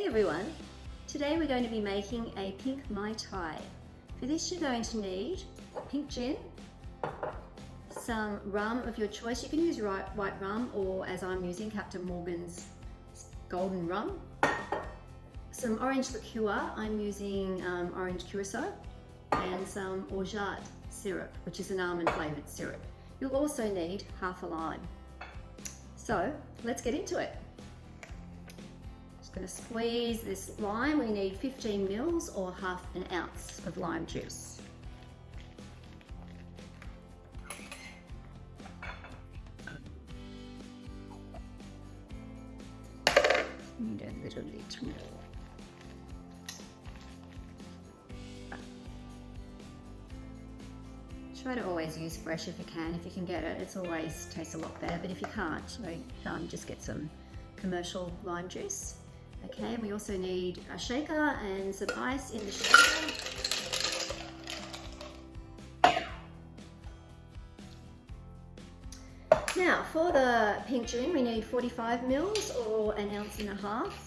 everyone, today we're going to be making a pink Mai Tai. For this you're going to need pink gin, some rum of your choice. You can use white rum or, as I'm using, Captain Morgan's golden rum. Some orange liqueur, I'm using orange curacao, and some orgeat syrup, which is an almond flavoured syrup. You'll also need half a lime. So let's get into it. Just going to squeeze this lime. We need 15 mils or half an ounce of lime juice. And a little bit more. Try to always use fresh if you can. If you can get it, it's always tastes a lot better. But if you can't, just get some commercial lime juice. Okay, we also need a shaker and some ice in the shaker. Now, for the pink gin, we need 45 mils or an ounce and a half.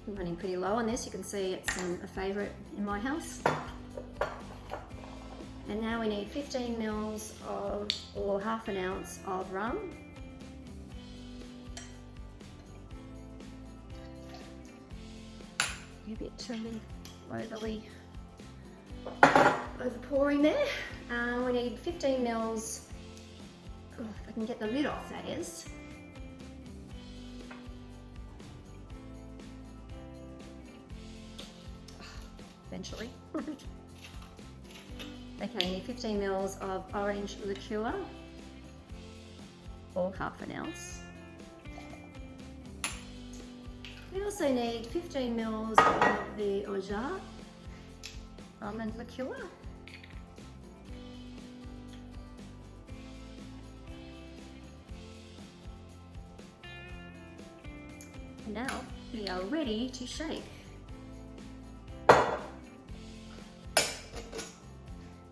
I'm running pretty low on this. You can see it's a favourite in my house. And now we need 15 mils of, or half an ounce of rum. A bit overly over pouring there. We need 15 mils, if I can get the lid off, that is. Eventually. Okay, you need 15 mils of orange liqueur, or half an ounce. We also need 15 mils of the orgeat almond liqueur. And now we are ready to shake.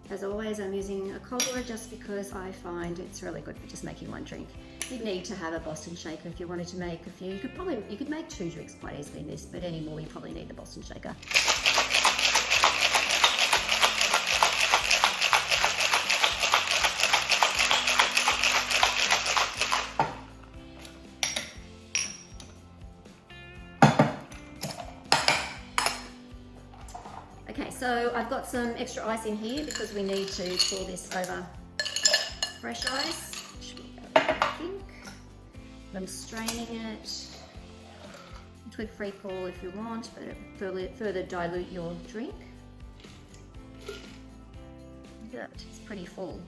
As always, I'm using a cobbler just because I find it's really good for just making one drink. You'd need to have a Boston shaker if you wanted to make a few. You could make 2 drinks quite easily in this, but any more you probably need the Boston shaker. Okay, so I've got some extra ice in here because we need to pour this over fresh ice, which we go pink. I'm straining it. Twig free pour if you want, but it further dilute your drink. Look at that, it's pretty full.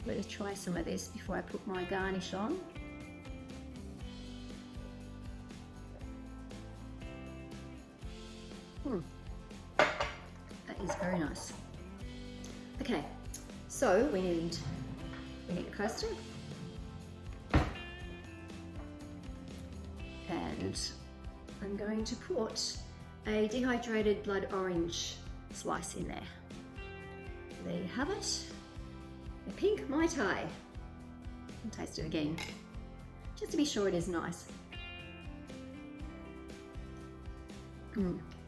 Let's try some of this before I put my garnish on. That is very nice. Okay, so we need a coaster, and I'm going to put a dehydrated blood orange slice in there. There you have it, the pink Mai Tai. I'll taste it again, just to be sure it is nice.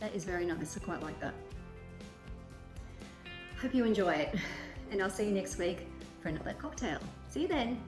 That is very nice, I quite like that. Hope you enjoy it, and I'll see you next week for another cocktail. See you then.